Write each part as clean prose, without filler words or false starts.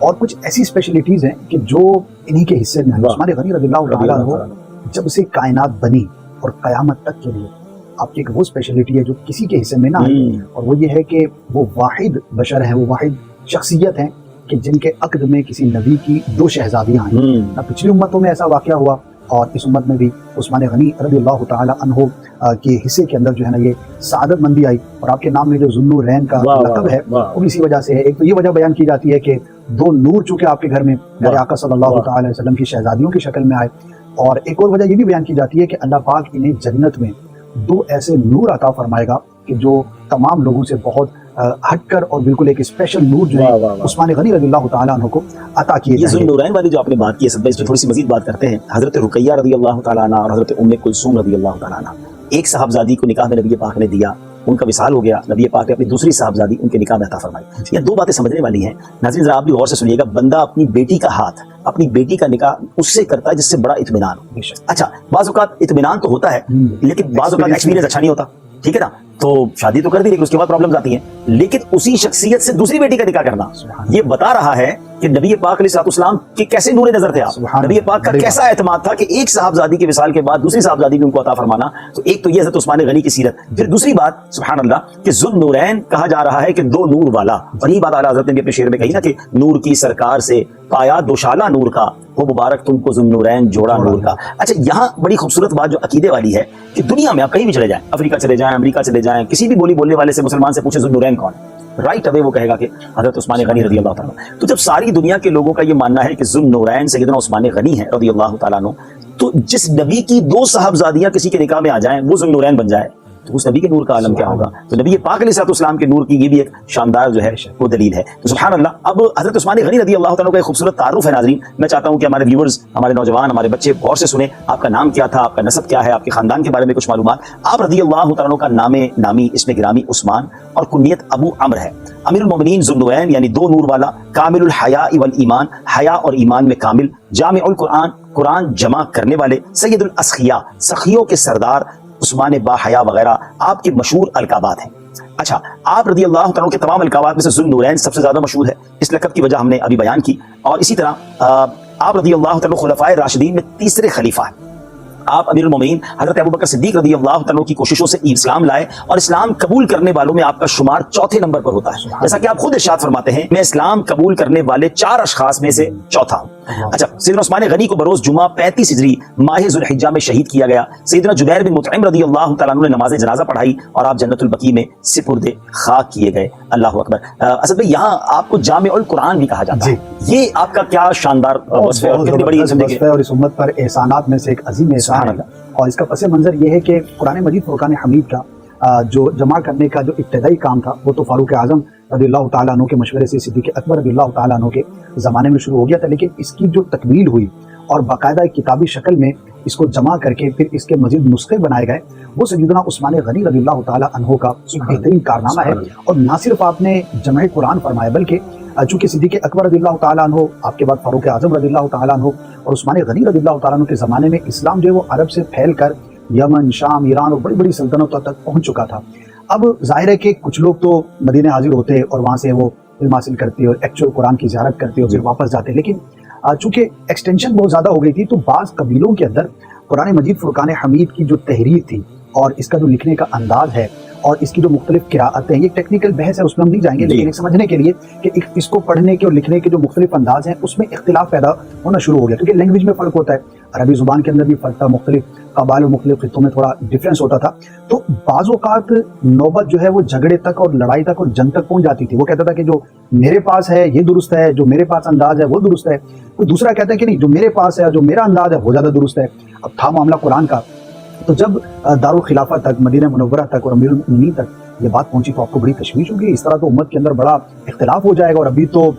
اور کچھ ایسی اسپیشلٹیز ہیں کہ جو انہی کے حصے میں ہیں. عثمان غنی رضی اللہ تعالیٰ عنہ جب سے کائنات بنی اور قیامت تک کے لیے آپ کی ایک وہ اسپیشلٹی ہے جو کسی کے حصے میں نہ آئی, اور وہ یہ ہے کہ وہ واحد بشر ہیں, وہ واحد شخصیت ہیں کہ جن کے عقد میں کسی نبی کی 2 شہزادیاں آئیں. پچھلی امتوں میں ایسا واقعہ ہوا اور اس امت میں بھی عثمان غنی رضی اللہ تعالیٰ عنہ کے حصے کے اندر جو ہے نا یہ سعادت مندی آئی, اور آپ کے نام میں جو ذو النورین کا لقب ہے وہ اسی وجہ سے ہے. ایک تو یہ وجہ بیان کی جاتی ہے کہ 2 نور چونکہ آپ کے گھر میں میرے آقا صلی اللہ تعالی علیہ وسلم کی شہزادیوں کی شکل میں آئے, اور ایک اور وجہ یہ بھی بیان کی جاتی ہے کہ اللہ پاک انہیں جنت میں 2 ایسے نور عطا فرمائے گا کہ جو تمام لوگوں سے بہت ہٹ کر اور بالکل ایک اسپیشل نور جو ہے عثمان غنی رضی اللہ تعالیٰ عنہ کو عطا کیے جائیں. یہ ذو النورین والی جو آپ نے بات کی ہے سب میں اس پہ تھوڑی سی مزید بات کرتے ہیں. حضرت رقیہ رضی اللہ تعالیٰ عنہ اور حضرت ام کلثوم رضی اللہ تعالیٰ عنہ, ایک صاحبزادی کو نکاح میں نبی پاک نے دیا, ان کا وصال ہو گیا, نبی پاک نے اپنی دوسری صاحبزادی ان کے نکاح میں عطا فرمائی. یہ 2 باتیں سمجھنے والی ہیں ناظرین, ذرا آپ بھی غور سے سنیے گا. بندہ اپنی بیٹی کا ہاتھ, اپنی بیٹی کا نکاح اس سے کرتا ہے جس سے بڑا اطمینان ہو. اچھا بعض اوقات اطمینان تو ہوتا ہے لیکن بعض اوقات ایکسپیرینس اچھا نہیں ہوتا, ٹھیک ہے نا, تو شادی تو کر دی لیکن اس کے بعد پرابلمز آتی ہیں. لیکن اسی شخصیت سے دوسری بیٹی کا نکاح کرنا یہ بتا رہا ہے کہ نبی پاک علیہ السلام کے کیسے نور نظر تھے آپ, نبی پاک کا کیسا اعتماد تھا کہ ایک صاحبزادی کے وصال کے بعد دوسری صاحبزادی بھی ان کو عطا فرمانا. تو ایک تو یہ حضرت عثمان غنی کی سیرت. پھر دوسری بات سبحان اللہ کہ ذو النورین کہا جا رہا ہے کہ 2 نور والا, اور یہ بات اعلیٰ حضرت نے بھی اپنے شعر میں کہی نا کہ نور کی سرکار سے پایا دوشالہ نور کا, وہ مبارک تم کو ذو النورین جوڑا نور کا. اچھا یہاں بڑی خوبصورت بات جو عقیدے والی ہے کہ دنیا میں آپ کہیں بھی چلے جائیں, افریقہ چلے جائیں, امریکہ چلے جائیں, کسی بھی بولی بولنے والے سے مسلمان سے پوچھے ذو النورین کون ہے, رائٹ اوے وہ کہے گا کہ حضرت عثمان غنی رضی اللہ تعالیٰ. تو جب ساری دنیا کے لوگوں کا یہ ماننا ہے کہ ذو النورین سیدنا عثمان غنی ہے رضی اللہ تعالیٰ عنہ, تو جس نبی کی 2 صاحبزادیاں کسی کے نکاح میں آ جائیں وہ ذو النورین بن جائے تو اس نبی کے نور کا عالم کیا ہوگا. تو نبی پاک علیہ السلام کے نور کی یہ بھی ایک شاندار جو ہے وہ دلیل ہے. تو سبحان اللہ. اب حضرت عثمان غنی رضی اللہ تعالیٰ کا ایک خوبصورت تعارف ہے ناظرین, میں چاہتا ہوں کہ ہمارے ویورز, ہمارے نوجوان, ہمارے بچے غور سے سنیں. آپ کا نام کیا تھا, آپ کا نسب کیا ہے, آپ کے خاندان کے بارے میں کچھ معلومات. آپ رضی اللہ تعالیٰ کا نامی اسم گرامی عثمان اور کنیت ابو عمر ہے. امیر المومنین ذو النورین یعنی 2 نور والا, کامل الحیاء والایمان, حیا اور ایمان میں کامل, جامع القرآن, قرآن جمع کرنے والے, سید الاسخیاء, سخیوں کے سردار, عثمان با حیا وغیرہ آپ کے مشہور القابات ہیں. اچھا آپ رضی اللہ تعالیٰ کے تمام القابات میں سے ذو النورین سب سے زیادہ مشہور ہے, اس لقب کی وجہ ہم نے ابھی بیان کی. اور اسی طرح آپ رضی اللہ تعالیٰ خلفائے راشدین میں تیسرے خلیفہ ہیں. آپ امیر المومنین حضرت ابوبکر صدیق رضی اللہ تعالیٰ کی کوششوں سے اسلام لائے, اور اسلام قبول کرنے والوں میں آپ کا شمار 4تھے نمبر پر ہوتا ہے, جیسا کہ آپ خود ارشاد فرماتے ہیں میں اسلام قبول کرنے والے 4 اشخاص میں سے چوتھا ہوں. اچھا سیدنا عثمان غنی کو بروز جمعہ 35 ہجری ماہ ذوالحجہ میں شہید کیا گیا. سیدنا جبیر بن مطعم رضی اللہ تعالیٰ عنہ نے نماز جنازہ پڑھائی اور آپ جنت البقیع میں سپرد خاک کیے گئے. اللہ اکبر. اصل میں یہاں آپ کو جامع القرآن بھی کہا جاتا ہے. یہ آپ کا کیا شاندار وصف ہے اور کتنی بڑی وصف ہے, اور اس امت پر احسانات میں سے ایک عظیم احسان ہے. اور اس کا پس منظر یہ ہے کہ قرآن مجید فرقان حمید کا جو جمع کرنے کا جو ابتدائی کام تھا وہ تو فاروق اعظم رضی اللہ تعالیٰ عنہ کے مشورے سے صدیق اکبر رضی اللہ تعالیٰ عنہ کے زمانے میں شروع ہو گیا تھا, لیکن اس کی جو تکمیل ہوئی اور باقاعدہ ایک کتابی شکل میں اس کو جمع کر کے پھر اس کے مزید نسخے بنائے گئے, وہ سیدنا عثمان غنی رضی اللہ تعالیٰ عنہ کا بہترین کارنامہ ہے. اور نہ صرف آپ نے جمع قرآن فرمایا بلکہ چونکہ صدیق اکبر رضی اللہ تعالیٰ عنہ, آپ کے بعد فاروق اعظم رضی اللہ تعالیٰ عنہ اور عثمان غنی رضی اللہ تعالیٰ عنہ کے زمانے میں اسلام جو ہے وہ عرب سے پھیل کر یمن, شام, ایران اور بڑی بڑی سلطنتوں تک پہنچ چکا تھا. اب ظاہر ہے کہ کچھ لوگ تو مدینے حاضر ہوتے اور وہاں سے وہ علم حاصل کرتے اور ایکچوئل قرآن کی زیارت کرتے اور پھر واپس جاتے, لیکن چونکہ ایکسٹینشن بہت زیادہ ہو گئی تھی تو بعض قبیلوں کے اندر قرآن مجید فرقان حمید کی جو تحریر تھی اور اس کا جو لکھنے کا انداز ہے اور اس کی جو مختلف قراءتیں, یہ ٹیکنیکل بحث ہے اس میں ہم نہیں جائیں گے, لیکن سمجھنے کے لیے کہ اس کو پڑھنے کے اور لکھنے کے جو مختلف انداز ہیں اس میں اختلاف پیدا ہونا شروع ہو گیا, کیونکہ لینگویج میں فرق ہوتا ہے, عربی زبان کے اندر بھی فرق تھا, مختلف قبائل اور مختلف خطوں میں تھوڑا ڈفرینس ہوتا تھا. تو بعض اوقات نوبت جو ہے وہ جھگڑے تک اور لڑائی تک اور جنگ تک پہنچ جاتی تھی. وہ کہتا تھا کہ جو میرے پاس ہے یہ درست ہے, جو میرے پاس انداز ہے وہ درست ہے, کوئی دوسرا کہتا ہے کہ نہیں جو میرے پاس ہے جو میرا انداز ہے وہ زیادہ درست ہے. اب تھا معاملہ قرآن کا, تو جب دارالخلافہ تک, مدینہ منورہ تک اور امیر المؤمنین تک یہ بات پہنچی تو آپ کو بڑی تشویش ہوگی, اس طرح تو امت کے اندر بڑا اختلاف ہو جائے گا اور ابھی تو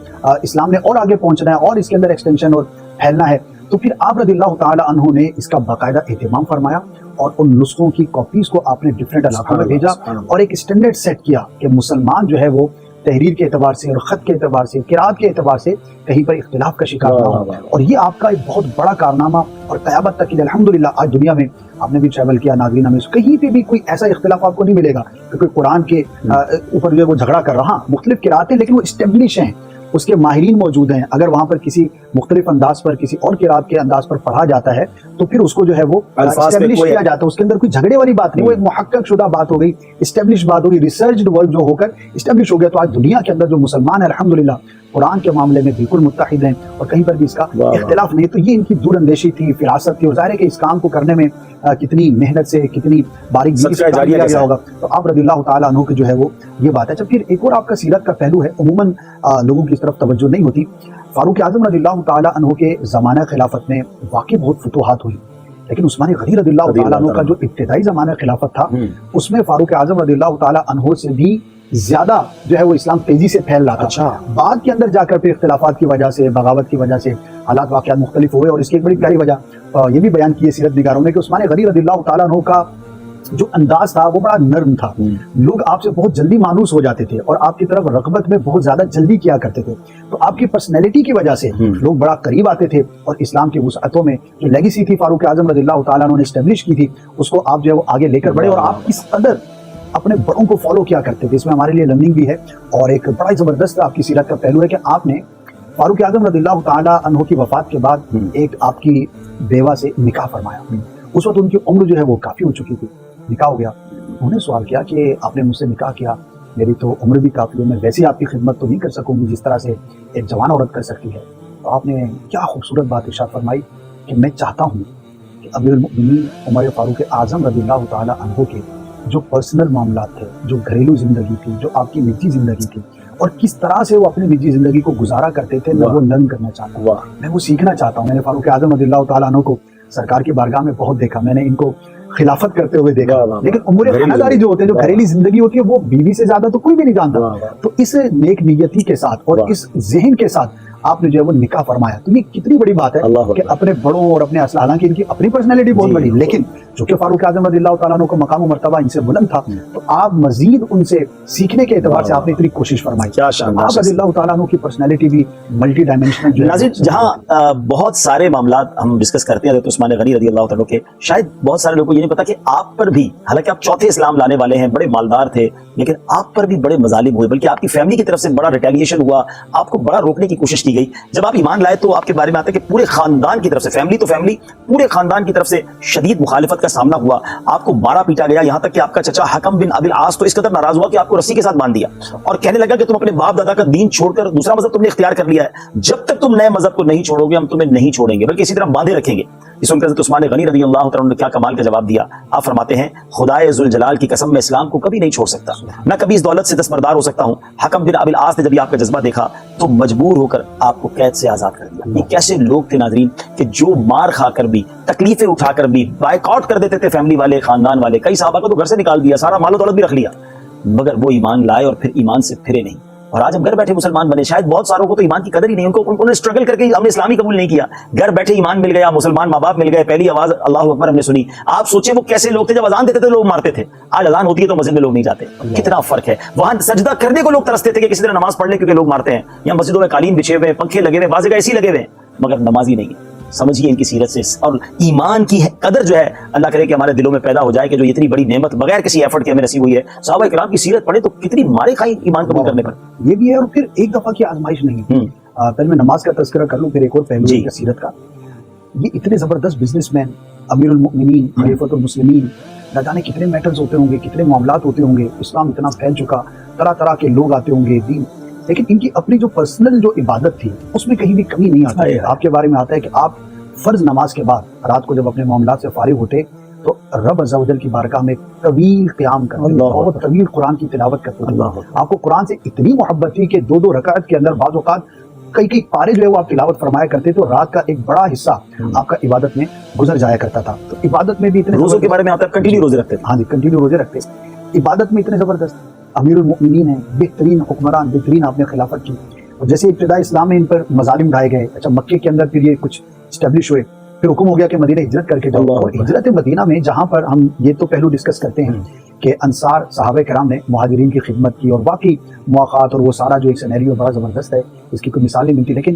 اسلام نے اور آگے پہنچنا ہے اور اس کے اندر ایکسٹینشن اور پھیلنا ہے. تو پھر آپ رضی اللہ تعالی عنہ نے اس کا باقاعدہ اہتمام فرمایا اور ان نسخوں کی کاپیز کو آپ نے ڈفرینٹ علاقوں میں بھیجا اور ایک اسٹینڈرڈ سیٹ کیا کہ مسلمان جو ہے وہ تحریر کے اعتبار سے اور خط کے اعتبار سے, قرات کے اعتبار سے کہیں پر اختلاف کا شکار نہ ہو. اور یہ آپ کا ایک بہت بڑا کارنامہ اور قیامت تک کے الحمدللہ آج دنیا میں آپ نے بھی ٹریول کیا ناظرین, ہمیں کہیں پہ بھی کوئی ایسا اختلاف آپ کو نہیں ملے گا کیونکہ قرآن کے اوپر جو ہے وہ جھگڑا کر رہا, مختلف قراتیں لیکن وہ اسٹیبلش ہیں. اس کے ماہرین موجود ہیں. اگر وہاں پر کسی مختلف انداز پر کسی اور قرات کے انداز پر پڑھا جاتا ہے تو پھر اس کو جو ہے وہ اسٹیبلش کیا جاتا ہے. اس کے اندر کوئی جھگڑے والی بات نہیں, وہ ایک محقق شدہ بات ہو گئی, اسٹیبلش بات ہوگی, ریسرچڈ ورڈ جو ہو کر اسٹیبلش ہو گیا. تو آج دنیا کے اندر جو مسلمان ہیں الحمدللہ قرآن کے معاملے میں بالکل متحد ہیں اور کہیں پر بھی اس کا اختلاف نہیں. تو یہ ان کی دور اندیشی تھی, فراست تھی, اور ظاہر ہے کہ اس کام کو کرنے میں کتنی محنت سے, کتنی باریک بینی سے کام کیا گیا ہوگا. تو آپ رضی اللہ تعالیٰ عنہ کی جو ہے وہ یہ بات ہے. جب پھر ایک اور آپ کا سیرت کا پہلو ہے, عموماً لوگوں کی اس طرف توجہ نہیں ہوتی. فاروق اعظم رضی اللہ تعالیٰ عنہ کے زمانہ خلافت میں واقعی بہت فتوحات ہوئی, لیکن عثمان غنی رضی اللہ تعالیٰ عنہ کا جو ابتدائی زمانہ خلافت تھا اس میں فاروق اعظم رضی اللہ تعالیٰ عنہ سے بھی زیادہ جو ہے وہ اسلام تیزی سے پھیل رہا تھا. بعد کے اندر جا کر پھر اختلافات کی وجہ سے, بغاوت کی وجہ سے حالات واقعات مختلف ہوئے. اور اس کی ایک بڑی پیاری وجہ یہ بھی بیان کی ہے سیرت نگاروں نے کہ عثمان غنی رضی اللہ تعالیٰ عنہ کا جو انداز تھا وہ بڑا نرم تھا. لوگ آپ سے بہت جلدی مانوس ہو جاتے تھے اور آپ کی طرف رغبت میں بہت زیادہ جلدی کیا کرتے تھے. تو آپ کی پرسنالٹی کی وجہ سے لوگ بڑا قریب آتے تھے اور اسلام کی وسعتوں میں جو لیگیسی تھی فاروق اعظم رضی اللہ تعالیٰ عنہ نے اسٹیبلش کی تھی اس کو آپ جو ہے وہ آگے لے کر بڑھے. اور آپ کس قدر اپنے بڑوں کو فالو کیا کرتے تھے, اس میں ہمارے لیے لرننگ بھی ہے. اور ایک بڑا زبردست آپ کی سیرت کا پہلو ہے کہ آپ نے فاروق اعظم رضی اللہ تعالیٰ عنہ کی وفات کے بعد ایک آپ کی بیوہ سے نکاح فرمایا. اس وقت ان کی عمر جو ہے وہ کافی ہو چکی تھی, نکاح ہو گیا. انہوں نے سوال کیا کہ آپ نے مجھ سے نکاح کیا, میری تو عمر بھی کافی ہے, میں ویسے آپ کی خدمت تو نہیں کر سکوں گی جس طرح سے ایک جوان عورت کر سکتی ہے. تو آپ نے کیا خوبصورت بات ارشاد فرمائی کہ میں چاہتا ہوں کہ امیر المؤمنین عمر فاروق اعظم رضی اللہ تعالیٰ عنہ کے جو پرسنل معاملات تھے, جو گھریلو زندگی تھی, جو آپ کی نجی زندگی تھی, اور کس طرح سے وہ اپنی نجی زندگی کو گزارا کرتے تھے, میں وہ لرن کرنا چاہتا ہوں, میں وہ سیکھنا چاہتا ہوں. میں نے فاروق اعظم رضی اللہ تعالیٰ عنہ کو سرکار کی بارگاہ میں بہت دیکھا, میں نے ان کو خلافت کرتے ہوئے دیکھا, لیکن امور خانہ داری جو ہوتے ہیں, جو گھریلی زندگی ہوتی ہے, وہ بیوی سے زیادہ تو کوئی بھی نہیں جانتا. تو اس نیک نیتی کے ساتھ اور اس ذہن کے ساتھ آپ نے جو ہے وہ نکاح فرمایا. تو یہ کتنی بڑی بات ہے کہ اپنے بڑوں اور اپنے اصل, حالانکہ ان کی اپنی پرسنالٹی بہت بڑی, لیکن چونکہ فاروق اعظم رضی اللہ تعالیٰ عنہ کو مقام و مرتبہ ان سے بلند تھا تو آپ مزید ان سے سیکھنے کے اعتبار سے آپ نے اتنی کوشش فرمائی. آپ رضی اللہ تعالیٰ عنہ کی پرسنالٹی بھی ملٹی ڈائمینشنل جو ہے. جہاں بہت سارے معاملات ہم ڈسکس کرتے ہیں حضرت عثمان غنی رضی اللہ تعالیٰ کے, شاید بہت سارے لوگوں کو یہ نہیں پتا کہ آپ پر بھی, حالانکہ آپ چوتھے اسلام لانے والے ہیں, بڑے مالدار تھے, لیکن آپ پر بھی بڑے مظالم ہوئے, بلکہ آپ کی فیملی کی طرف سے بڑا ریٹیلیشن ہوا, آپ کو بڑا روکنے کی کوشش کی گئی. جب آپ ایمان لائے تو آپ کے بارے میں آتا ہے کہ پورے خاندان کی طرف سے, فیملی تو فیملی, پورے خاندان کی طرف سے شدید مخالفت کا سامنا ہوا. آپ کو مارا پیٹا گیا, یہاں تک کہ آپ کا چچا حکم بن ابی العاص تو اس قدر ناراض ہوا کہ آپ کو رسی کے ساتھ باندھ دیا اور کہنے لگا کہ تم اپنے باپ دادا کا دین چھوڑ کر دوسرا مذہب تم نے اختیار کر لیا ہے, جب تک تم نئے مذہب کو نہیں چھوڑو گے ہم تمہیں نہیں چھوڑیں گے, بلکہ اسی طرح باندھے رکھیں گے. اس سن کر حضرت عثمان غنی رضی اللہ تعالیٰ نے کیا کمال کا جواب دیا. آپ فرماتے ہیں خدائے ذوالجلال کی قسم میں اسلام کو کبھی نہیں چھوڑ سکتا, نہ کبھی اس دولت سے دستبردار ہو سکتا ہوں. حکم بن ابی العاص نے جب یہ آپ کا جذبہ دیکھا تو مجبور ہو کر آپ کو قید سے آزاد کر دیا. یہ کیسے لوگ تھے ناظرین کہ جو مار کھا کر بھی, تکلیفیں اٹھا کر بھی بائیکاٹ کر دیتے تھے فیملی والے, خاندان والے. کئی صحابہ کو تو گھر سے نکال دیا, سارا مال و دولت بھی رکھ لیا, مگر وہ ایمان لائے اور پھر ایمان سے پھرے نہیں. اور آج ہم گھر بیٹھے مسلمان بنے. شاید بہت ساروں کو تو ایمان کی قدر ہی نہیں, انہوں نے اسٹرگل کر کے ہم نے اسلامی قبول نہیں کیا, گھر بیٹھے ایمان مل گیا, مسلمان ماں باپ مل گئے, پہلی آواز اللہ اکبر ہم نے سنی. آپ سوچیں وہ کیسے لوگ تھے جب اذان دیتے تھے لوگ مارتے تھے, آج اذان ہوتی ہے تو مسجد میں لوگ نہیں جاتے. کتنا فرق ہے. وہاں سجدہ کرنے کو لوگ ترستے تھے کہ کسی طرح نماز پڑھ لیں کیونکہ لوگ مارتے ہیں. یہاں مسجدوں میں قالین بچھے ہوئے, پنکھے لگے ہوئے, بعض جگہ ایسی لگے ہوئے, مگر نمازی نہیں ہے. سمجھیے ان کی سیرت سے, اور ایمان کی قدر جو ہے اللہ کرے کہ ہمارے دلوں میں پیدا ہو جائے کہ جو اتنی بڑی نعمت بغیر کسی ایفرٹ کے ہمیں نصیب ہوئی ہے. صحابہ کرام کی سیرت پڑھے تو کتنی مارے کھائی ایمان قبول کرنے پر. یہ بھی ہے, اور پھر ایک دفعہ کی آزمائش نہیں. پہلے میں نماز کا تذکرہ کر لوں, پھر ایک اور پہلو ہے سیرت کا. یہ اتنے زبردست بزنس مین, امیر المؤمنین, خلیفۃ المسلمین, نہ جانے کتنے میٹرز ہوتے ہوں گے, کتنے معاملات ہوتے ہوں گے, اسلام اتنا پھیل چکا, طرح طرح کے لوگ آتے ہوں گے دین, لیکن ان کی اپنی جو پرسنل جو عبادت تھی اس میں کہیں بھی کمی نہیں آتی. آپ کے بارے میں آتا ہے کہ آپ فرض نماز کے بعد رات کو جب اپنے معاملات سے فارغ ہوتے تو رب عز و جل کی بارگاہ میں طویل قیام کرتے, بہت طویل قرآن کی تلاوت کرتے تھے. آپ کو قرآن سے اتنی محبت تھی کہ دو دو رکعت کے اندر بعض اوقات کئی پارے جو ہے وہ آپ تلاوت فرمایا کرتے تھے, اور رات کا ایک بڑا حصہ آپ کا عبادت میں گزر جایا کرتا تھا. تو عبادت میں بھی اتنے روزوں کے بارے میں آتا ہے کنٹینیو روزے رکھتے. ہاں جی, کنٹینیو روزے رکھتے. عبادت میں اتنے زبردست, امیر المؤمنین ہیں, بہترین حکمران, بہترین آپ نے خلافت کی. اور جیسے ابتداء اسلام میں ان پر مظالم ڈھائے گئے, اچھا مکے کے اندر پھر یہ کچھ اسٹیبلش ہوئے, پھر حکم ہو گیا کہ مدینہ ہجرت کر کے جاؤ. اور ہجرت مدینہ میں جہاں پر ہم یہ تو پہلو ڈسکس کرتے ہیں کہ انصار صحابہ کرام نے مہاجرین کی خدمت کی, اور باقی مواقعات اور وہ سارا جو ایک سینیریو بڑا زبردست ہے, اس کی کوئی مثال نہیں ملتی. لیکن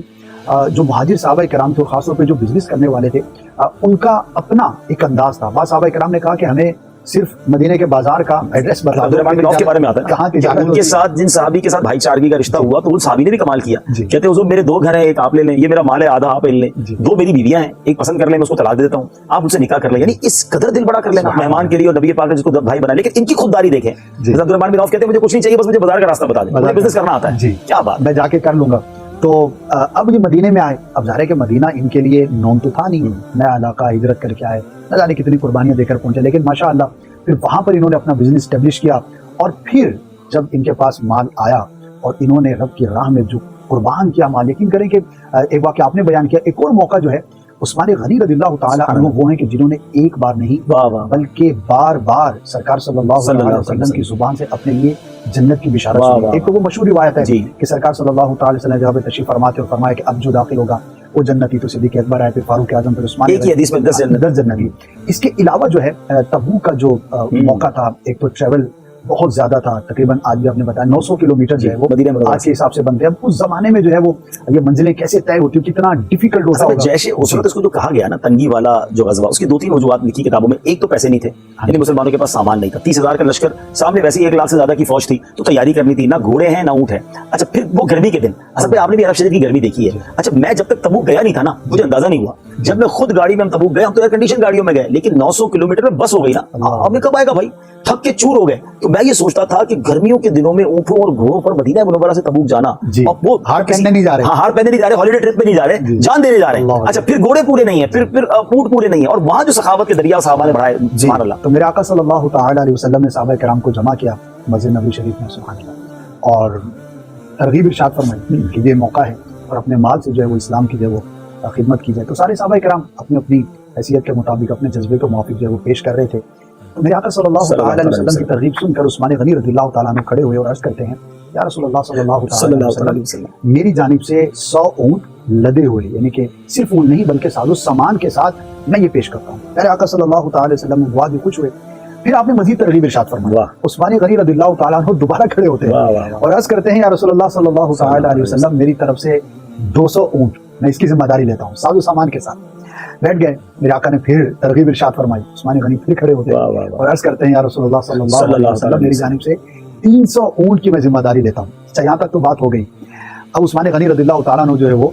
جو مہاجر صحابہ کرام تھے, خاص طور پہ جو بزنس کرنے والے تھے, ان کا اپنا ایک انداز تھا. بعض صحابہ کرام نے کہا کہ ہمیں صرف مدینے کے بازار کا ایڈریس بتا عبد الرحمن بن عوف کے بارے میں آتا ہے کہاں کہ ان کے ساتھ جن صحابی کے ساتھ بھائی چارگی کا رشتہ ہوا تو ان صحابی نے بھی کمال کیا. کہتے حضور میرے 2 گھر ہیں, ایک آپ لے لیں, یہ میرا مال ہے آدھا آپ لے لیں, 2 میری بیویاں ہیں, ایک پسند کر لیں, میں اس کو طلاق دے دیتا ہوں, آپ مجھ سے نکاح کر لیں. یعنی اس قدر دل بڑا کر لینا مہمان کے لیے, اور نبی پاک نے جس کو بھائی بنا. لیکن ان کی خودداری دیکھیں. عبد الرحمن بن عوف کہتے ہیں مجھے کچھ نہیں چاہیے, بس مجھے بازار کا راستہ بتا دیں, مجھے بزنس کرنا آتا ہے. کیا بات, میں جا کے کر لوں گا. تو اب یہ مدینے میں آئے. اب ظاہر ہے کہ مدینہ ان کے لیے نون تو تھا نہیں, نیا علاقہ, ہجرت کر کے آئے, نہ جانے کتنی قربانیاں دے کر پہنچے. لیکن ماشاء اللہ پھر وہاں پر انہوں نے اپنا بزنس اسٹیبلش کیا, اور پھر جب ان کے پاس مال آیا اور انہوں نے رب کی راہ میں جو قربان کیا مال, یقین کریں کہ ایک واقعہ آپ نے بیان کیا. ایک اور موقع جو ہے عثمان غنی رضی اللہ تعالی عنہ وہ ہیں کہ جنہوں نے ایک بار نہیں بلکہ بار بار سرکار صلی اللہ علیہ وسلم کی زبان سے اپنے لیے جنت کی بشارت سنی. ایک تو وہ مشہور روایت ہے کہ سرکار صلی اللہ تعالی وسلم جہاں پہ تشریف فرماتے اور فرمایا کہ اب جو داخل ہوگا وہ جنتی, تو صدیق اکبر آئے, پھر فاروق اعظم, پھر عثمان. ایک ہی حدیث میں 10 جنتی. اس کے علاوہ جو ہے تبوک کا جو موقع تھا, ایک تو ٹریول بہت زیادہ تھا, تقریباً آج بھی آپ نے بتایا 900 کلومیٹر جو ہے وہ آج کے حساب سے بنتے ہیں. اب اس زمانے میں جو ہے وہ یہ منزلیں کیسے طے ہوتی ہیں, کتنا ڈیفیکلٹ ہوتا ہے. جیسے اس وقت اس کو جو کہا گیا نا تنگی والا جو غزوہ, اس کی 2-3 وجوہات لکھی کتابوں میں. ایک تو پیسے نہیں تھے, یعنی مسلمانوں کے پاس سامان نہیں تھا, 30,000 کا لشکر سامنے, ویسے ہی 1 لاکھ سے زیادہ کی فوج تھی, تو تیاری کرنی تھی, نہ گھوڑے ہیں نہ اونٹ ہے. اچھا پھر وہ گرمی کے دن, اصل میں آپ نے بھی عرب شریف کی گرمی دیکھی ہے. اچھا میں جب تک تبوک گیا نہیں تھا نا مجھے اندازہ نہیں ہوا. جب میں خود گاڑی میں ہم تبوک گئے, ہم تو ایئر کنڈیشن گاڑیوں میں گئے, لیکن 900 کلومیٹر میں بس ہو گئی نا, ہمیں کب آئے گا بھائی, تھک کے چور ہو گئے. تو میں یہ سوچتا تھا کہ گرمیوں کے دنوں میں اونٹوں اور گھوڑوں پر مدینہ منورہ سے تبوک جانا, اور وہ ہار پہننے نہیں جا رہے, ہار پہننے نہیں جا رہے, ہالیڈے ٹرپ پہ نہیں جا رہے, جان دینے جا رہے ہیں. اچھا پھر گھوڑے پورے نہیں ہیں, پھر اونٹ پورے نہیں ہیں, اور وہاں جو سخاوت کے دریا صحابہ نے بڑھائے, سبحان اللہ. تو میرے آقا صلی اللہ تعالی علیہ وسلم نے صحابہ کرام کو جمع کیا مسجد نبوی شریف میں, سبحان اللہ, اور ترغیب ارشاد فرمائی کہ یہ موقع ہے اور اپنے مال سے جو ہے وہ اسلام کی جو ہے وہ خدمت کی جائے. تو سارے صحابہ کرام اپنی اپنی حیثیت کے مطابق اپنے جذبے کے موافق جو ہے وہ پیش کر رہے تھے. تو میرے آقا صلی اللہ تعالی علیہ وسلم کی ترغیب سن کر عثمان غنی رضی اللہ تعالیٰ عنہ کھڑے ہوئے اور عرض کرتے ہیں یا رسول اللہ صلی اللہ تعالی علیہ وسلم, میری جانب سے 100 اونٹ لدے ہوئے, یعنی کہ صرف اونٹ نہیں بلکہ ساز و سامان کے ساتھ میں یہ پیش کرتا ہوں. میرے آقا صلی اللہ تعالی علیہ وسلم دعا بھی خوش ہوئے. پھر آپ نے مزید ترغیب ارشاد فرمایا. عثمان غنی رضی اللہ تعالیٰ عنہ دوبارہ کھڑے ہوتے ہیں اور عرض کرتے ہیں یا رسول اللہ صلی اللہ تعالی علیہ وسلم, میری طرف سے 200 اونٹ میں اس کی ذمہ داری لیتا ہوں, ساز و سامان کے ساتھ. بیٹھ گئے. میرے آقا نے پھر ترغیب ارشاد فرمائی. عثمان غنی پھر کھڑے ہوتے ہیں اور عرض کرتے ہیں یا رسول اللہ صلی اللہ علیہ وسلم, میری جانب سے 300 اونٹ کی میں ذمہ داری لیتا ہوں. اچھا یہاں تک تو بات ہو گئی. اب عثمان غنی رضی اللہ تعالیٰ عنہ جو ہے وہ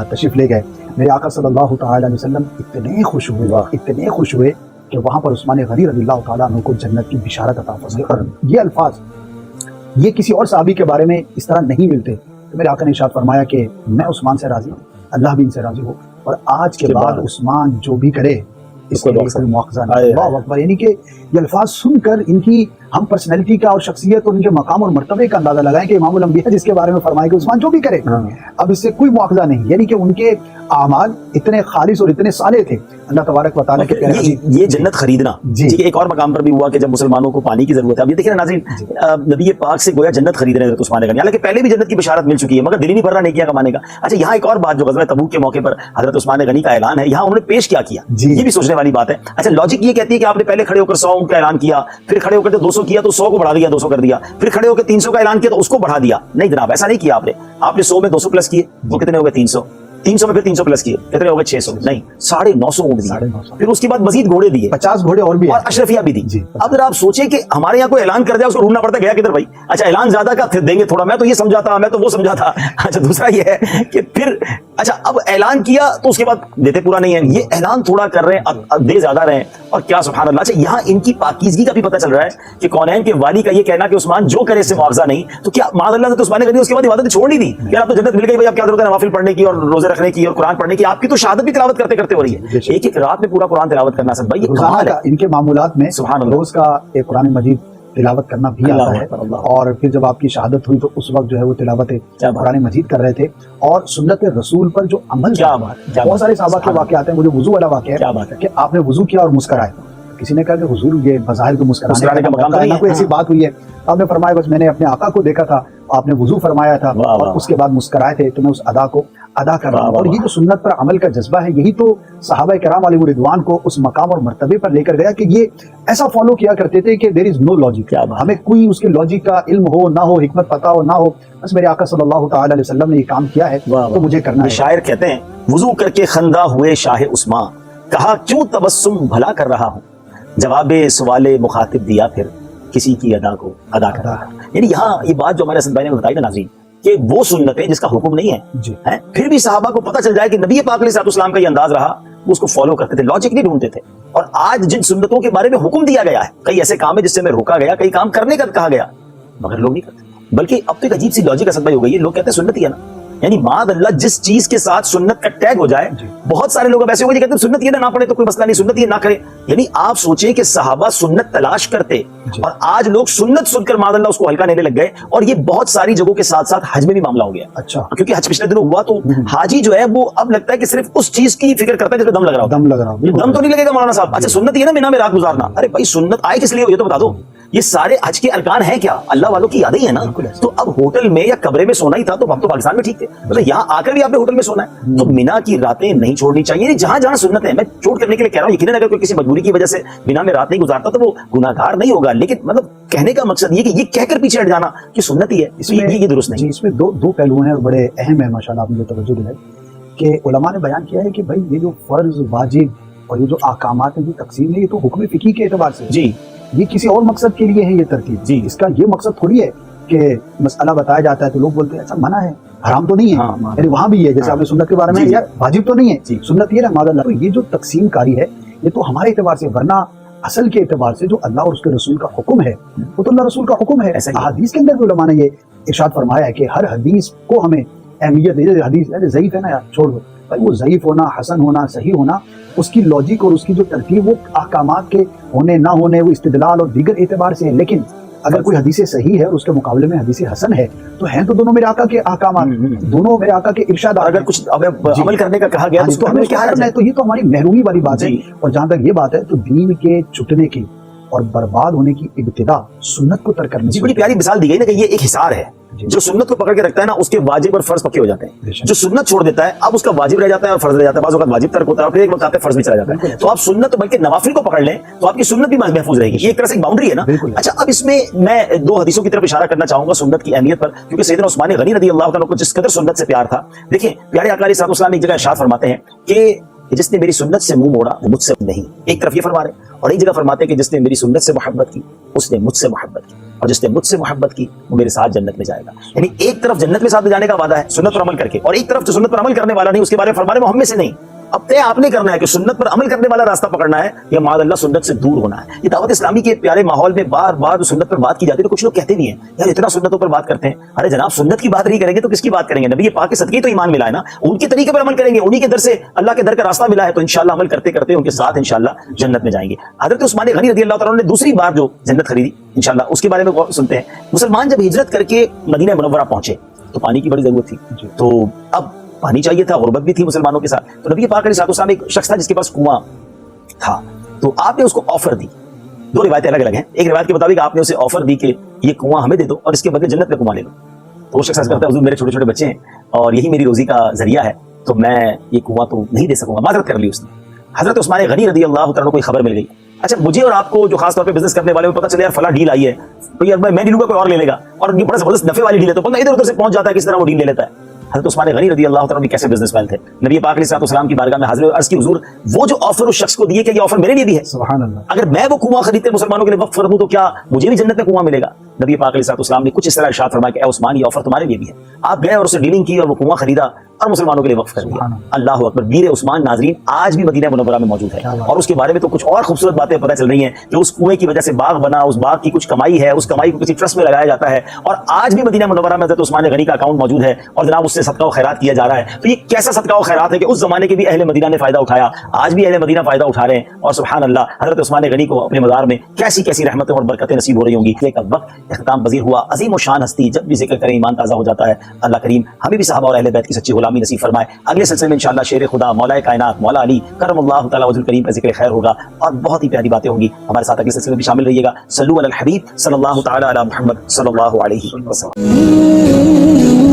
تشریف لے گئے. میرے آقا صلی اللہ تعالی علیہ وسلم اتنے خوش ہوئے کہ وہاں پر عثمان غنی رضی اللہ تعالیٰ عنہ کو جنت کی بشارت عطا فرمائی. اور یہ الفاظ یہ کسی اور صحابی کے بارے میں اس طرح نہیں ملتے. تو میرے آقا نے ارشاد فرمایا کہ میں عثمان سے راضی ہوں, اللہ بھی ان سے راضی ہو, اور آج کے بعد عثمان جو بھی کرے اس کے لیے کوئی مواخذہ نہیں. اللہ اکبر. یعنی کہ یہ الفاظ سن کر ان کی ہم پرسنالٹی کا اور شخصیت اور ان کے مقام اور مرتبے کا اندازہ لگائیں کہ امام الانبیاء جس کے بارے میں فرمایا کہ عثمان جو بھی کرے اب اس سے کوئی مواخذہ نہیں. یعنی کہ ان کے اعمال اتنے خالص اور اتنے صالح تھے. اللہ تبارک و تعالیٰ کے یہ جنت خریدنا ایک اور مقام پر بھی ہوا کہ جب مسلمانوں کو پانی کی ضرورت ہے. اب یہ دیکھیں ناظرین, نبی پاک سے گویا جنت خرید رہے ہیں عثمان غنی, حالانکہ پہلے بھی جنت کی بشارت مل چکی ہے مگر دل ہی نہیں بھر رہا نیکیاں کمانے کا. اچھا یہاں ایک اور بات جو غزوہ تبوک کے موقع پر حضرت عثمان غنی کا اعلان ہے, یہاں انہوں نے پیش کیا یہ بھی سوچنے والی بات ہے. اچھا لاجک یہ کہتی ہے کہ آپ نے پہلے کھڑے ہو کر 100 کا اعلان کیا, پھر کھڑے ہو کر 200 کیا تو 100 کو بڑھا دیا, 200 کر دیا, پھر کھڑے ہو کے 300 کا اعلان کیا تو اس کو بڑھا دیا. نہیں جناب ایسا نہیں کیا آپ نے 100 میں 200 پلس کیے, وہ کتنے ہو گئے 300 میں پھر 300 پلس کیے, کتنے ہو گئے 600, نہیں 950 اونٹ دیے, پھر اس کے بعد مزید گھوڑے دیے, 50 گھوڑے اور بھی اور اشرفیہ بھی دی. اب اگر آپ سوچیں کہ ہمارے یہاں کوئی اعلان کر دیا اس کو ڈھونڈنا پڑتا ہے گیا کدھر بھائی. اچھا اعلان زیادہ کا پھر دیں گے تھوڑا, میں تو یہ سمجھا تھا, میں تو وہ سمجھا تھا. اچھا دوسرا یہ ہے کہ پھر اچھا اب اعلان کیا تو اس کے بعد دیتے پورا نہیں ہے, یہ اعلان تھوڑا کر رہے ہیں دے زیادہ رہے ہیں, اور کیا سبحان اللہ. اچھا یہاں ان کی پاکیزگی کا بھی پتہ چل رہا ہے کہ کونین کے والی کا یہ کہنا کہ عثمان جو کرے اس سے معاوضہ نہیں, تو کیا معاذ اللہ نے تو عثمان غنی اس کے بعد عبادت چھوڑ نہیں دی یار, آپ تو جنت مل گئی بھائی, اب کیا ضرورت ہے نوافل پڑھنے کی اور روزے رکھنے کی اور قرآن پڑھنے کی, آپ کی تو شہادت بھی تلاوت کرتے کرتے ہو رہی ہے. ایک رات میں پورا قرآن تلاوت کرنا سب بھائی ان کے معمولات میں سبحان اللہ روز کا ایک قرآن مجید تلاوت کرنا بھی آتا ہے. اور پھر جب آپ کی شہادت ہوئی تو اس وقت جو ہے وہ تلاوت قرآن مجید کر رہے تھے, اور سنت رسول پر جو عمل کیا بہت سارے صحابہ کے واقعات ہیں. مجھے وضو والا واقعہ ہے کہ آپ نے وضو کیا اور مسکرائے. کسی نے کہا کہ حضور یہ بظاہر کو مسکرانے کا مقام نہیں ہے, کوئی ایسی بات ہوئی ہے؟ آپ نے فرمایا بس میں نے اپنے آقا کو دیکھا تھا, آپ نے وضو فرمایا تھا اور اس کے بعد مسکرائے تھے, تو میں اس ادا کو ادا کر رہا ہوں. اور یہ جو سنت پر عمل کا جذبہ ہے یہی تو صحابہ کرام علیہ رضوان کو اس مقام اور مرتبے پر لے کر گیا کہ یہ ایسا فالو کیا کرتے تھے کہ دیر از نو لاجک, ہمیں کوئی اس کے لاجک کا علم ہو نہ ہو, حکمت پتہ ہو نہ ہو, بس میرے آقا صلی اللہ تعالی علیہ وسلم نے یہ کام کیا ہے تو مجھے کرنا ہے. شاعر کہتے ہیں وضو کر کے خندہ ہوئے شاہ عثمان, کہا کیوں تبسم بھلا کر رہا ہوں, جواب سوال مخاطب دیا پھر کسی کی ادا کو ادا کرا. یعنی یہاں یہ بات جو ہمارے اسد بھائی نے بتائی نا ناظرین کہ وہ سنتیں جس کا حکم نہیں ہے پھر بھی صحابہ کو پتہ چل جائے کہ نبی پاک علیہ الصلوۃ والسلام کا یہ انداز رہا, وہ اس کو فالو کرتے تھے, لاجک نہیں ڈھونڈتے تھے. اور آج جن سنتوں کے بارے میں حکم دیا گیا ہے, کئی ایسے کام ہے جس سے میں روکا گیا, کئی کام کرنے کا کہا گیا مگر لوگ نہیں کرتے. بلکہ اب تو ایک عجیب سی لاجک اسد بھائی ہو گئی ہے, لوگ کہتے ہیں سنت ہی ہے نا, یعنی معاذ اللہ جس چیز کے ساتھ سنت کا ٹیگ ہو جائے, بہت سارے لوگ ایسے ہو گئے کہتے ہیں سنت یہ نہ پڑھے تو کوئی مسئلہ نہیں, سنت یہ نہ کرے. یعنی آپ سوچیں کہ صحابہ سنت تلاش کرتے اور آج لوگ سنت سن کر معاذ اللہ اس کو ہلکا لینے لگ گئے. اور یہ بہت ساری جگہوں کے ساتھ ساتھ حج میں بھی معاملہ ہو گیا. اچھا, کیونکہ حج پچھلے دنوں ہوا تو حاجی جو ہے وہ اب لگتا ہے کہ صرف اس چیز کی فکر کرتا ہے جس پہ دم لگ رہا ہو. دم تو نہیں لگے گا مولانا صاحب, اچھا سنت یہ نا مینا میں رات گزارنا, ارے بھائی سنت آئے کس لیے ہو یہ تو بتا دو. یہ سارے حج کے ارکان ہیں کیا؟ اللہ والوں کی یادیں ہیں نا. تو اب ہوٹل میں یا کمرے میں سونا ہی تھا تو ہم تو پاکستان میں ٹھیک تھے, مطلب یہاں آ کر بھی آپ نے ہوٹل میں سونا ہے. تو مینا کی راتیں نہیں چھوڑنی چاہیے, یعنی جہاں جہاں سنت ہے, میں چوٹ کرنے کے لیے کہہ رہا ہوں, یقیناً اگر کوئی کسی مجبوری کی وجہ سے مینا میں رات نہیں گزارتا تو وہ گناہگار نہیں ہوگا, لیکن مطلب کہنے کا مقصد یہ کہ یہ کہہ کر پیچھے ہٹ جانا کہ سنت ہی ہے, اس میں یہ درست نہیں. اس میں دو پہلو ہیں اور بڑے اہم ہیں ماشاءاللہ, آپ نے توجہ دلائی کہ علماء نے بیان کیا ہے کہ بھائی یہ جو فرض واجب اور یہ جو احکامات ہیں یہ تقسیم ہے, یہ تو حکم فقہی کے اعتبار سے جی, یہ کسی اور مقصد کے لیے ہے یہ ترتیب جی. اس کا یہ مقصد تھوڑی ہے کہ مسئلہ بتایا جاتا ہے تو لوگ بولتے ہیں اچھا منع ہے, حرام تو نہیں ہے, یعنی وہاں بھی ہے جیسے آپ نے سنت کے بارے میں یار واجب تو نہیں ہے, سنت یہ ہے معاذ اللہ. تو یہ جو تقسیم کاری ہے یہ تو ہمارے اعتبار سے, ورنہ اصل کے اعتبار سے جو اللہ اور اس کے رسول کا حکم ہے وہ تو اللہ رسول کا حکم ہے. احادیث کے اندر بھی علماء نے یہ ارشاد فرمایا ہے کہ ہر حدیث کو ہمیں اہمیت دے. حدیث ضعیف ہے نا یار چھوڑ دو بھائی, وہ ضعیف ہونا, حسن ہونا, صحیح ہونا, اس کی لاجک اور اس کی جو ترتیب وہ احکامات کے ہونے نہ ہونے, وہ استدلال اور دیگر اعتبار سے ہے. لیکن اگر کوئی حدیث صحیح ہے اور اس کے مقابلے میں حدیث حسن ہے تو ہیں تو دونوں میرے آقا کے احکامات, دونوں میرے آقا کے ارشادات. اگر کچھ عمل کرنے کا کہا گیا تو ہمیں کیا کرنا ہے, تو یہ تو ہماری محرومی والی بات ہے. اور جہاں تک یہ بات ہے تو دین کے چھٹنے کی اور برباد ہونے کی ابتدا سنت کو ترک کرنے کی. بڑی پیاری مثال دی گئی نا کہ یہ ایک حصار ہے, جو سنت کو پکڑ کے رکھتا ہے نا اس کے واجب اور فرض پکے ہو جاتے ہیں. جو سنت چھوڑ دیتا ہے اب اس کا واجب رہ جاتا ہے اور فرض رہ جاتا ہے, بعض اوقات واجب ترک ہوتا ہے, پھر ایک وقت آتا ہے فرض بھی چلا جاتا ہے. تو آپ سنت بلکہ نوافل کو پکڑ لیں تو آپ کی سنت بھی محفوظ رہے گی. یہ ایک طرح سے ایک باؤنڈری ہے نا. اچھا, اب اس میں میں دو حدیثوں کی طرف اشارہ کرنا چاہوں گا سنت کی اہمیت پر, کیونکہ سیدنا عثمان غنی رضی اللہ تعالیٰ کو جس قدر سنت سے پیار تھا. دیکھیں پیارے آقا علیہ الصلوۃ والسلام ایک جگہ ارشاد فرماتے ہیں کہ جس نے میری سنت سے منہ موڑا وہ مجھ سے نہیں. ایک طرف یہ فرما رہے ہیں, اور ایک جگہ فرماتے ہیں کہ جس نے میری سنت سے محبت کی اس نے مجھ سے محبت کی, اور جس نے مجھ سے محبت کی وہ میرے ساتھ جنت میں جائے گا. یعنی ایک طرف جنت میں ساتھ جانے کا وعدہ ہے سنت پر عمل کر کے, اور ایک طرف جو سنت پر عمل کرنے والا نہیں اس کے بارے میں فرما رہے ہیں وہ ہم میں سے نہیں. اب طے آپ نے کرنا ہے کہ سنت پر عمل کرنے والا راستہ پکڑنا ہے یا معاذ اللہ سنت سے دور ہونا ہے. یہ دعوت اسلامی کے پیارے ماحول میں بار بار سنت پر بات کی جاتی ہے تو کچھ لوگ کہتے بھی ہیں یار اتنا سنتوں پر بات کرتے ہیں. ارے جناب سنت کی بات نہیں کریں گے تو کس کی بات کریں گے؟ نبی پاک کے صدقے تو ایمان ملا ہے نا, ان کے طریقے پر عمل کریں گے, انہی کے در سے اللہ کے در کا راستہ ملا ہے, تو انشاءاللہ عمل کرتے کرتے ان کے ساتھ انشاءاللہ جنت میں جائیں گے. حضرت عثمان غنی رضی اللہ تعالیٰ نے دوسری بار جو جنت خریدی انشاءاللہ اس کے بارے میں سنتے ہیں. مسلمان جب ہجرت کر کے مدینہ منورہ پہنچے تو پانی کی بڑی ضرورت تھی, تو اب پانی چاہیے تھا, غربت بھی تھی مسلمانوں کے ساتھ. تو نبی پاک علیہ الصلوۃ والسلام ایک شخص تھا جس کے پاس کنواں تھا, تو آپ نے اس کو آفر دی. دو روایتیں الگ الگ ہیں. ایک روایت کے مطابق آپ نے اسے آفر دی کہ یہ کنواں ہمیں دے دو اور اس کے بدلے جنت میں کنواں لے لو. تو وہ شخص کہتا ہے حضور میرے چھوٹے چھوٹے بچے ہیں اور یہی میری روزی کا ذریعہ ہے, تو میں یہ کنواں تو نہیں دے سکوں گا. معذرت کر لی اس نے. حضرت عثمان غنی رضی اللہ تعالیٰ کو خبر مل گئی, اچھا مجھے اور آپ کو جو خاص طور پہ بزنس کرنے والے کو پتہ چلے یار فلاں ڈیل آئی ہے, تو یار میں نہیں لوں گا کوئی اور لے لے گا, اور یہ بڑا زبردست نفع والی ڈیل ہے, تو بندہ ادھر ادھر سے پہنچ جاتا ہے کس طرح وہ ڈیل لے لیتا ہے. حضرت عثمان غنی رضی اللہ تعالیٰ کیسے بزنس مین تھے. نبی پاک علیہ السلام کی بارگاہ میں حاضر عرض کی حضور وہ جو آفر اس شخص کو دیے کہ یہ آفر میرے لیے بھی ہے, سبحان اللہ, اگر میں وہ کنواں خریدتے مسلمانوں کے لیے وقف کر دوں تو کیا مجھے بھی جنت میں کنواں ملے گا؟ نبی پاک علیہ السلام نے کچھ اس طرح ارشاد فرمایا کہ اے عثمان یہ آفر تمہارے لیے بھی ہے. آپ گئے اور اسے ڈیلنگ کی اور وہ کنواں خریدا اور مسلمانوں کے لیے وقف کر دیا. اللہ اکبر. میر عثمان ناظرین آج بھی مدینہ منورہ میں موجود ہے, اور اس کے بارے میں تو کچھ اور خوبصورت باتیں پتہ چل رہی ہیں کہ اس کنویں کی وجہ سے باغ بنا, اس باغ کی کچھ کمائی ہے, اس کمائی کو کسی ٹرسٹ میں لگایا جاتا ہے, اور آج بھی مدینہ منورہ میں حضرت عثمان غنی کا اکاؤنٹ موجود ہے اور جناب اس سے صدقہ و خیرات کیا جا رہا ہے. تو یہ کیسا صدقہ و خیرات ہے کہ اس زمانے کے بھی اہل مدینہ نے فائدہ اٹھایا, آج بھی اہل مدینہ فائدہ اٹھا رہے ہیں, اور سبحان اللہ حضرت عثمان غنی کو اپنے مزار میں کیسی کیسی رحمتیں اور برکتیں نصیب ہو رہی ہوں گی. کا وقت اختتام پذیر ہوا. عظیم و شان ہستی جب بھی ذکر کریں ایمان تازہ ہو جاتا ہے. اللہ کریم ہمیں بھی صحابہ اور اہل بیت کی سچی غلامی نصیب فرمائے. اگلے سلسلے میں انشاءاللہ شیر خدا مولا کائنات مولا علی کرم اللہ تعالی وجہ کریم کا ذکر خیر ہوگا, اور بہت ہی پیاری باتیں ہوں گی. ہمارے ساتھ اگلے سلسلے میں بھی شامل رہیے گا. صلو علی الحبیب صلی اللہ تعالی علی محمد صلی اللہ علیہ وسلم.